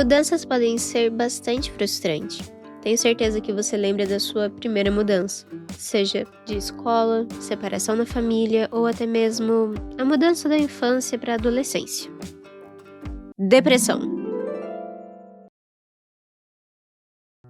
Mudanças podem ser bastante frustrantes. Tenho certeza que você lembra da sua primeira mudança, seja de escola, separação na família ou até mesmo a mudança da infância para a adolescência. Depressão.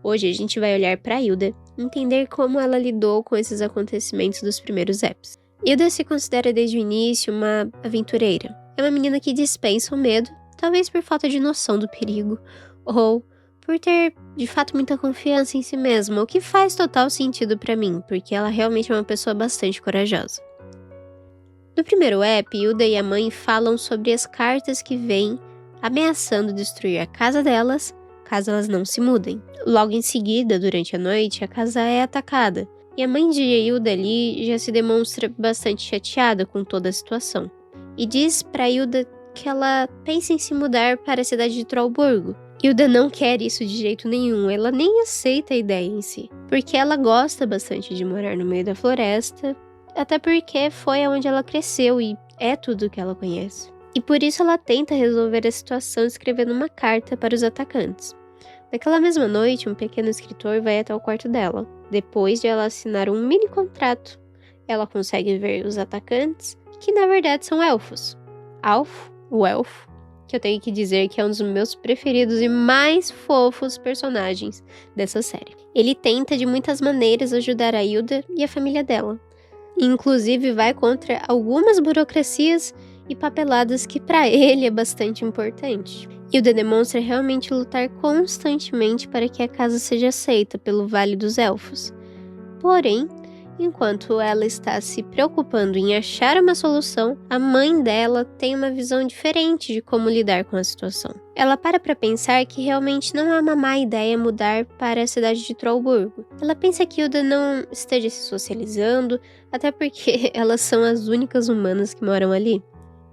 Hoje a gente vai olhar para Hilda e entender como ela lidou com esses acontecimentos dos primeiros apps. Hilda se considera desde o início uma aventureira. É uma menina que dispensa o medo, talvez por falta de noção do perigo, ou por ter, de fato, muita confiança em si mesma, o que faz total sentido pra mim, porque ela realmente é uma pessoa bastante corajosa. No primeiro app, Hilda e a mãe falam sobre as cartas que vêm ameaçando destruir a casa delas, caso elas não se mudem. Logo em seguida, durante a noite, a casa é atacada, e a mãe de Hilda ali já se demonstra bastante chateada com toda a situação. E diz pra Hilda que ela pensa em se mudar para a cidade de Trollburgo. Hilda não quer isso de jeito nenhum, ela nem aceita a ideia em si, porque ela gosta bastante de morar no meio da floresta, até porque foi onde ela cresceu e é tudo que ela conhece. E por isso ela tenta resolver a situação escrevendo uma carta para os atacantes. Naquela mesma noite, um pequeno escritor vai até o quarto dela. Depois de ela assinar um mini contrato, ela consegue ver os atacantes, que na verdade são elfos. Alf, o elfo, que eu tenho que dizer que é um dos meus preferidos e mais fofos personagens dessa série. Ele tenta de muitas maneiras ajudar a Hilda e a família dela. Inclusive vai contra algumas burocracias e papeladas que para ele é bastante importante. Hilda demonstra realmente lutar constantemente para que a casa seja aceita pelo Vale dos Elfos. Porém, enquanto ela está se preocupando em achar uma solução, a mãe dela tem uma visão diferente de como lidar com a situação. Ela para pensar que realmente não é uma má ideia mudar para a cidade de Trollburgo. Ela pensa que Hilda não esteja se socializando, até porque elas são as únicas humanas que moram ali,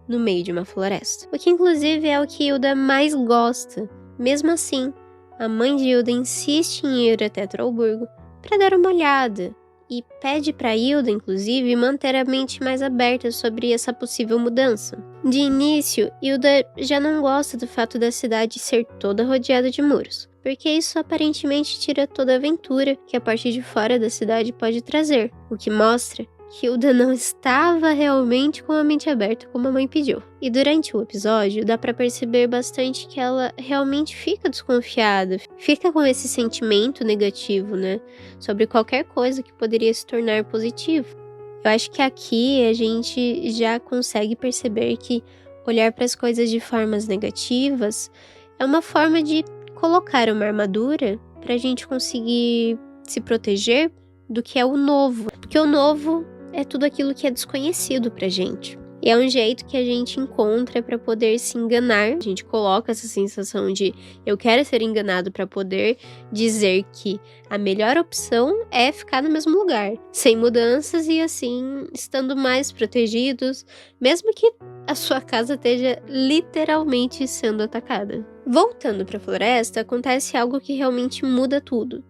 no meio de uma floresta. O que inclusive é o que Hilda mais gosta. Mesmo assim, a mãe de Hilda insiste em ir até Trollburgo para dar uma olhada, e pede para Hilda, inclusive, manter a mente mais aberta sobre essa possível mudança. De início, Hilda já não gosta do fato da cidade ser toda rodeada de muros, porque isso aparentemente tira toda a aventura que a parte de fora da cidade pode trazer, o que mostra que Hilda não estava realmente com a mente aberta como a mãe pediu. E durante o episódio dá pra perceber bastante que ela realmente fica desconfiada, fica com esse sentimento negativo, né, sobre qualquer coisa que poderia se tornar positivo. Eu acho que aqui a gente já consegue perceber que olhar para as coisas de formas negativas é uma forma de colocar uma armadura pra gente conseguir se proteger do que é o novo, porque o novo é tudo aquilo que é desconhecido pra gente. E é um jeito que a gente encontra pra poder se enganar. A gente coloca essa sensação de eu quero ser enganado pra poder dizer que a melhor opção é ficar no mesmo lugar, sem mudanças e assim estando mais protegidos, mesmo que a sua casa esteja literalmente sendo atacada. Voltando pra floresta, acontece algo que realmente muda tudo.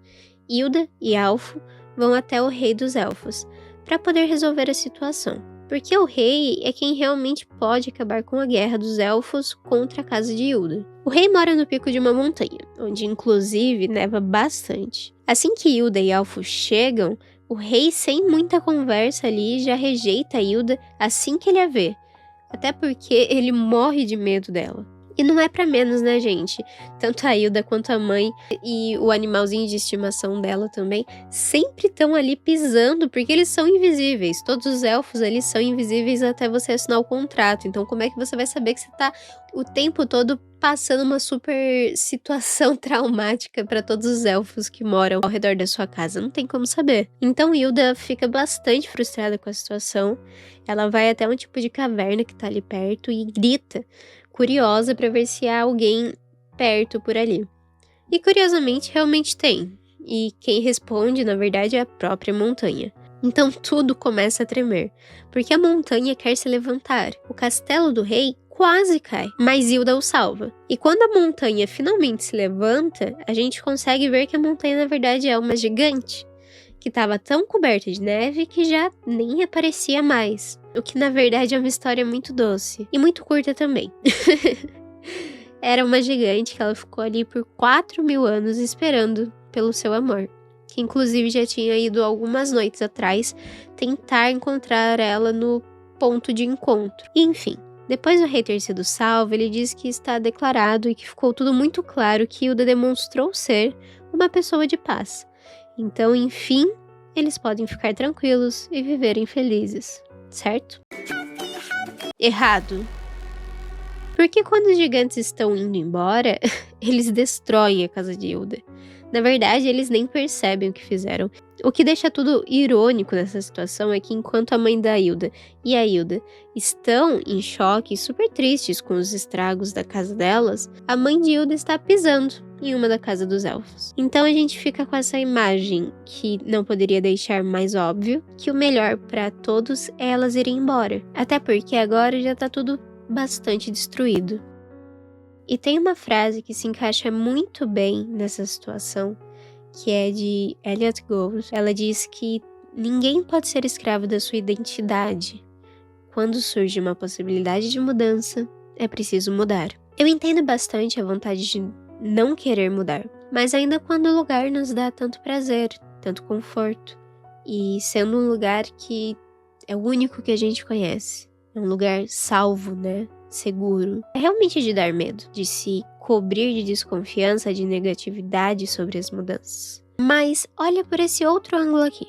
Hilda e Alfo vão até o Rei dos Elfos para poder resolver a situação, porque o rei é quem realmente pode acabar com a guerra dos elfos contra a casa de Hilda. O rei mora no pico de uma montanha, onde inclusive neva bastante. Assim que Hilda e Alfo chegam, o rei, sem muita conversa ali, já rejeita Hilda assim que ele a vê, até porque ele morre de medo dela. E não é pra menos, né, gente? Tanto a Hilda quanto a mãe e o animalzinho de estimação dela também sempre estão ali pisando, porque eles são invisíveis. Todos os elfos ali são invisíveis até você assinar o contrato. Então como é que você vai saber que você tá o tempo todo passando uma super situação traumática pra todos os elfos que moram ao redor da sua casa? Não tem como saber. Então Hilda fica bastante frustrada com a situação. Ela vai até um tipo de caverna que tá ali perto e grita, curiosa para ver se há alguém perto por ali. E curiosamente realmente tem. E quem responde, na verdade, é a própria montanha. Então tudo começa a tremer, porque a montanha quer se levantar. O castelo do rei quase cai, mas Hilda o salva. E quando a montanha finalmente se levanta, a gente consegue ver que a montanha na verdade é uma gigante, que estava tão coberta de neve que já nem aparecia mais. O que na verdade é uma história muito doce e muito curta também. era uma gigante que ela ficou ali por 4.000 anos esperando pelo seu amor, que inclusive já tinha ido algumas noites atrás tentar encontrar ela no ponto de encontro. Enfim, depois do rei ter sido salvo, ele diz que está declarado e que ficou tudo muito claro que Hilda demonstrou ser uma pessoa de paz. Então, enfim, eles podem ficar tranquilos e viverem felizes, certo? Errado. Porque quando os gigantes estão indo embora, eles destroem a casa de Hilda. Na verdade, eles nem percebem o que fizeram. O que deixa tudo irônico nessa situação é que enquanto a mãe da Hilda e a Hilda estão em choque e super tristes com os estragos da casa delas, a mãe de Hilda está pisando em uma da casa dos elfos. Então a gente fica com essa imagem que não poderia deixar mais óbvio que o melhor para todos é elas irem embora. Até porque agora já tá tudo bastante destruído. E tem uma frase que se encaixa muito bem nessa situação, que é de Elliot Gould. Ela diz que ninguém pode ser escravo da sua identidade. Quando surge uma possibilidade de mudança, é preciso mudar. Eu entendo bastante a vontade de não querer mudar, mas ainda quando o lugar nos dá tanto prazer, tanto conforto, e sendo um lugar que é o único que a gente conhece, é um lugar salvo, né? Seguro. É realmente de dar medo, de se cobrir de desconfiança, de negatividade sobre as mudanças. Mas olha por esse outro ângulo aqui.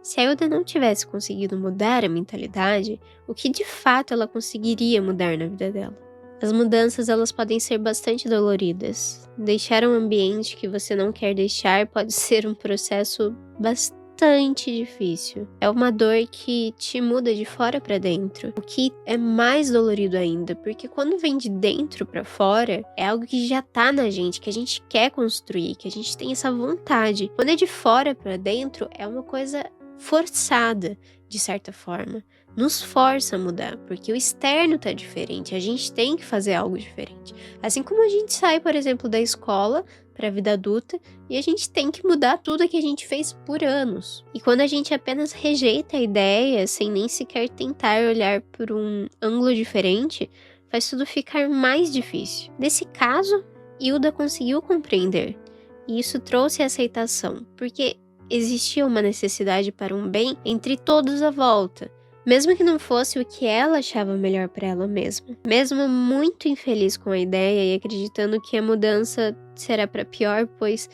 Se a Hilda não tivesse conseguido mudar a mentalidade, o que de fato ela conseguiria mudar na vida dela? As mudanças, elas podem ser bastante doloridas. Deixar um ambiente que você não quer deixar pode ser um processo bastante difícil. É uma dor que te muda de fora para dentro, o que é mais dolorido ainda, porque quando vem de dentro para fora, é algo que já tá na gente, que a gente quer construir, que a gente tem essa vontade. Quando é de fora para dentro, é uma coisa forçada, de certa forma. Nos força a mudar, porque o externo tá diferente, a gente tem que fazer algo diferente. Assim como a gente sai, por exemplo, da escola para a vida adulta e a gente tem que mudar tudo que a gente fez por anos. E quando a gente apenas rejeita a ideia, sem nem sequer tentar olhar por um ângulo diferente, faz tudo ficar mais difícil. Nesse caso, Hilda conseguiu compreender, e isso trouxe aceitação, porque existia uma necessidade para um bem entre todos à volta, mesmo que não fosse o que ela achava melhor para ela mesma. Mesmo muito infeliz com a ideia e acreditando que a mudança será para pior, pois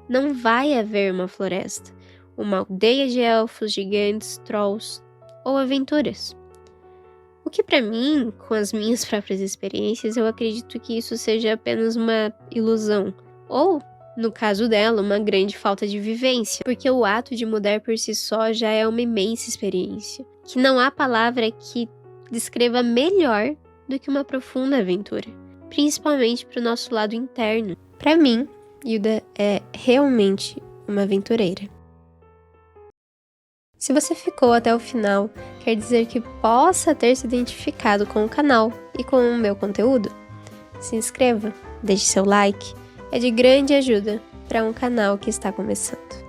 não vai haver uma floresta, uma aldeia de elfos, gigantes, trolls ou aventuras. O que para mim, com as minhas próprias experiências, eu acredito que isso seja apenas uma ilusão, ou no caso dela, uma grande falta de vivência, porque o ato de mudar por si só já é uma imensa experiência, que não há palavra que descreva melhor do que uma profunda aventura, principalmente para o nosso lado interno. Para mim, Hilda é realmente uma aventureira. Se você ficou até o final, quer dizer que possa ter se identificado com o canal e com o meu conteúdo? Se inscreva, deixe seu like. É de grande ajuda para um canal que está começando.